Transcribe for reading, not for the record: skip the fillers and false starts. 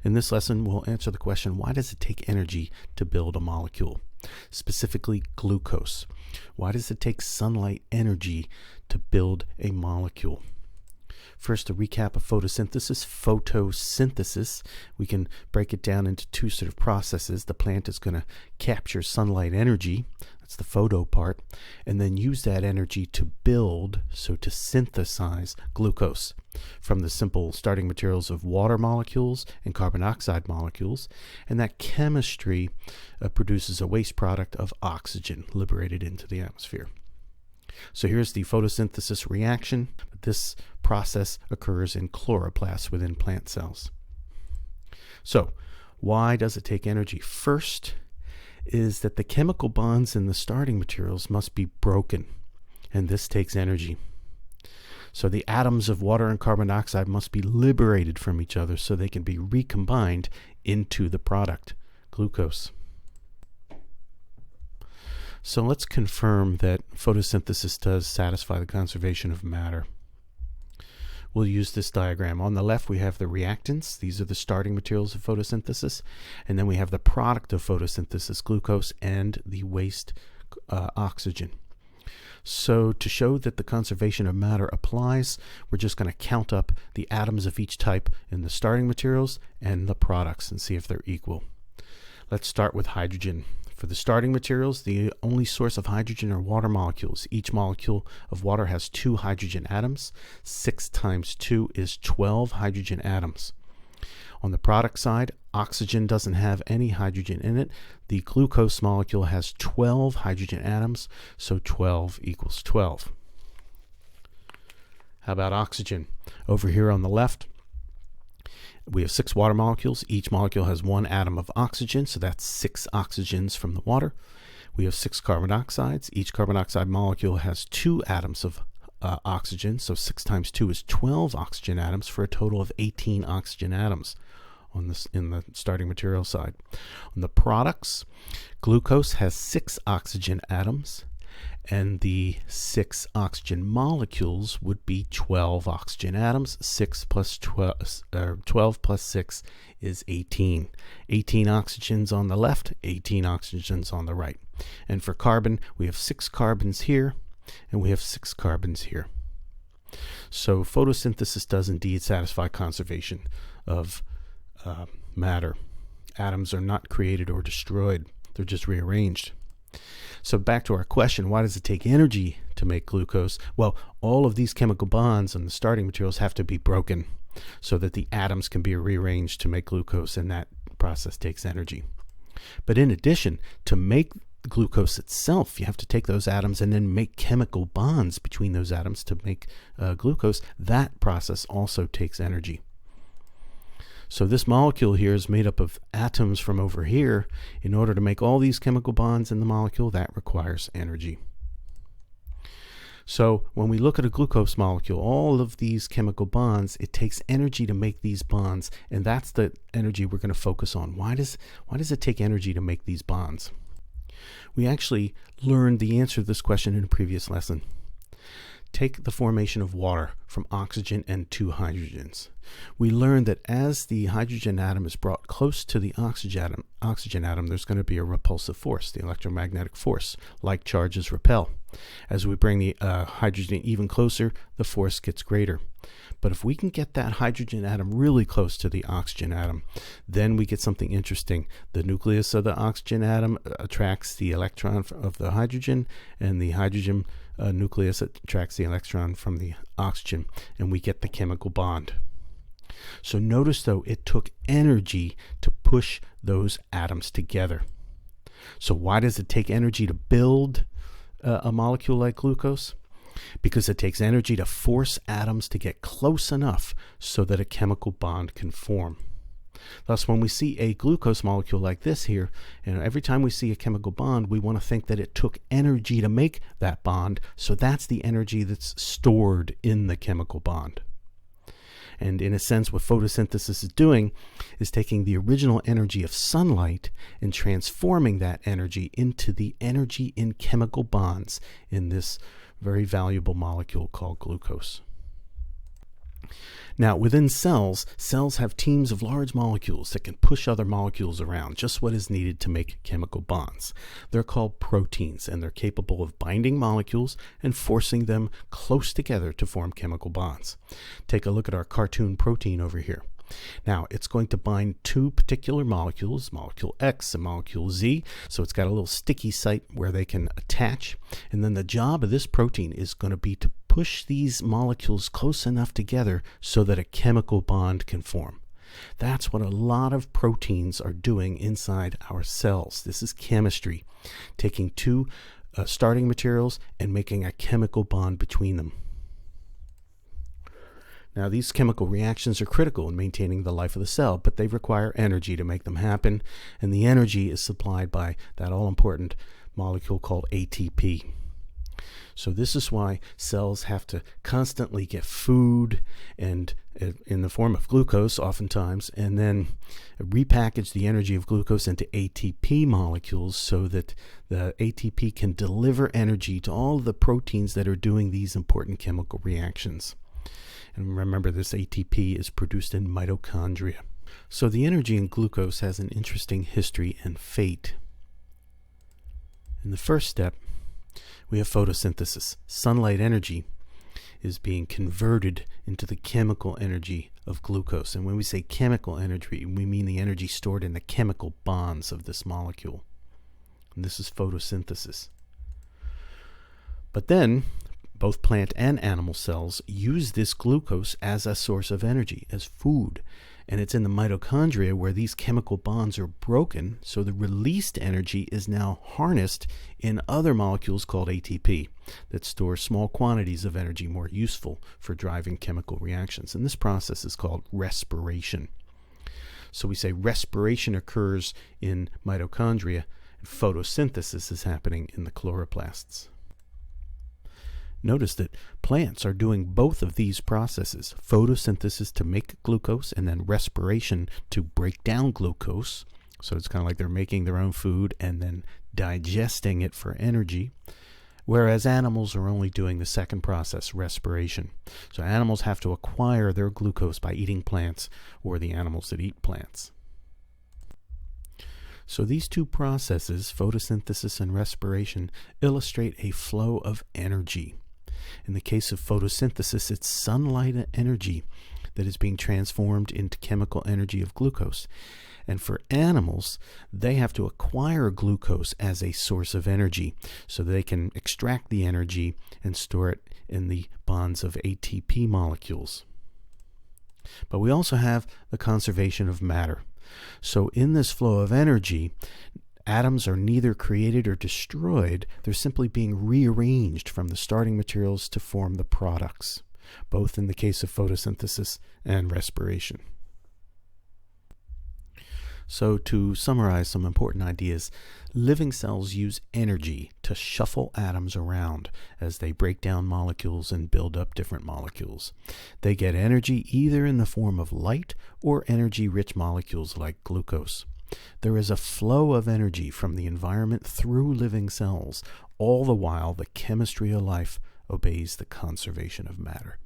In this lesson, we'll answer the question, why does it take energy to build a molecule? Specifically, glucose. Why does it take sunlight energy to build a molecule? First, a recap of photosynthesis. Photosynthesis, we can break it down into two sort of processes. The plant is going to capture sunlight energy, that's the photo part, and then use that energy to build, so to synthesize glucose from the simple starting materials of water molecules and carbon dioxide molecules, and that chemistry produces a waste product of oxygen liberated into the atmosphere. So here's the photosynthesis reaction. This process occurs in chloroplasts within plant cells. So why does it take energy? First is that the chemical bonds in the starting materials must be broken, and this takes energy. So the atoms of water and carbon dioxide must be liberated from each other so they can be recombined into the product, glucose. So let's confirm that photosynthesis does satisfy the conservation of matter. We'll use this diagram. On the left, we have the reactants. These are the starting materials of photosynthesis. And then we have the product of photosynthesis, glucose, and the waste oxygen. So to show that the conservation of matter applies, we're just going to count up the atoms of each type in the starting materials and the products and see if they're equal. Let's start with hydrogen. For the starting materials, the only source of hydrogen are water molecules. Each molecule of water has 2 hydrogen atoms. 6 times 2 is 12 hydrogen atoms. On the product side, oxygen doesn't have any hydrogen in it. The glucose molecule has 12 hydrogen atoms, so 12 equals 12. How about oxygen? Over here on the left, we have 6 water molecules. Each molecule has 1 atom of oxygen, so that's 6 oxygens from the water. We have 6 carbon dioxides. Each carbon dioxide molecule has 2 atoms of oxygen, so 6 times 2 is 12 oxygen atoms for a total of 18 oxygen atoms on this, in the starting material side. On the products, glucose has 6 oxygen atoms, and the 6 oxygen molecules would be 12 oxygen atoms. 12 plus 6 is 18. 18 oxygens on the left, 18 oxygens on the right. And for carbon, we have 6 carbons here, and we have 6 carbons here. So photosynthesis does indeed satisfy conservation of matter. Atoms are not created or destroyed, they're just rearranged. So back to our question, why does it take energy to make glucose? Well, all of these chemical bonds on the starting materials have to be broken so that the atoms can be rearranged to make glucose, and that process takes energy. But in addition, to make glucose itself, you have to take those atoms and then make chemical bonds between those atoms to make glucose. That process also takes energy. So this molecule here is made up of atoms from over here. In order to make all these chemical bonds in the molecule, that requires energy. So when we look at a glucose molecule, all of these chemical bonds, it takes energy to make these bonds, and that's the energy we're going to focus on. Why does it take energy to make these bonds? We actually learned the answer to this question in a previous lesson. Take the formation of water from oxygen and 2 hydrogens. We learned that as the hydrogen atom is brought close to the oxygen atom, there's going to be a repulsive force, the electromagnetic force. Like charges repel. As we bring the hydrogen even closer, the force gets greater. But if we can get that hydrogen atom really close to the oxygen atom, then we get something interesting. The nucleus of the oxygen atom attracts the electron of the hydrogen, and the hydrogen nucleus attracts the electron from the oxygen, and we get the chemical bond. So notice, though, it took energy to push those atoms together. So why does it take energy to build a molecule like glucose? Because it takes energy to force atoms to get close enough so that a chemical bond can form. Thus, when we see a glucose molecule like this here, and every time we see a chemical bond, we want to think that it took energy to make that bond, so that's the energy that's stored in the chemical bond. And in a sense, what photosynthesis is doing is taking the original energy of sunlight and transforming that energy into the energy in chemical bonds in this very valuable molecule called glucose. Now, within cells, cells have teams of large molecules that can push other molecules around, just what is needed to make chemical bonds. They're called proteins, and they're capable of binding molecules and forcing them close together to form chemical bonds. Take a look at our cartoon protein over here. Now, it's going to bind two particular molecules, molecule X and molecule Z, so it's got a little sticky site where they can attach, and then the job of this protein is going to be to push these molecules close enough together so that a chemical bond can form. That's what a lot of proteins are doing inside our cells. This is chemistry, taking two starting materials and making a chemical bond between them. Now, these chemical reactions are critical in maintaining the life of the cell, but they require energy to make them happen, and the energy is supplied by that all-important molecule called ATP. So this is why cells have to constantly get food, and in the form of glucose oftentimes, and then repackage the energy of glucose into ATP molecules so that the ATP can deliver energy to all of the proteins that are doing these important chemical reactions. And remember, this ATP is produced in mitochondria. So the energy in glucose has an interesting history and fate. In the first step, we have photosynthesis. Sunlight energy is being converted into the chemical energy of glucose. And when we say chemical energy, we mean the energy stored in the chemical bonds of this molecule. And this is photosynthesis. But then, both plant and animal cells use this glucose as a source of energy, as food. And it's in the mitochondria where these chemical bonds are broken, so the released energy is now harnessed in other molecules called ATP that store small quantities of energy more useful for driving chemical reactions. And this process is called respiration. So we say respiration occurs in mitochondria, and photosynthesis is happening in the chloroplasts. Notice that plants are doing both of these processes, photosynthesis to make glucose and then respiration to break down glucose. So it's kind of like they're making their own food and then digesting it for energy, whereas animals are only doing the second process, respiration. So animals have to acquire their glucose by eating plants, or the animals that eat plants. So these two processes, photosynthesis and respiration, illustrate a flow of energy. In the case of photosynthesis, it's sunlight energy that is being transformed into chemical energy of glucose. And for animals, they have to acquire glucose as a source of energy so they can extract the energy and store it in the bonds of ATP molecules. But we also have the conservation of matter. So in this flow of energy, atoms are neither created or destroyed. They're simply being rearranged from the starting materials to form the products, both in the case of photosynthesis and respiration. So to summarize some important ideas, living cells use energy to shuffle atoms around as they break down molecules and build up different molecules. They get energy either in the form of light or energy-rich molecules like glucose. There is a flow of energy from the environment through living cells, all the while the chemistry of life obeys the conservation of matter.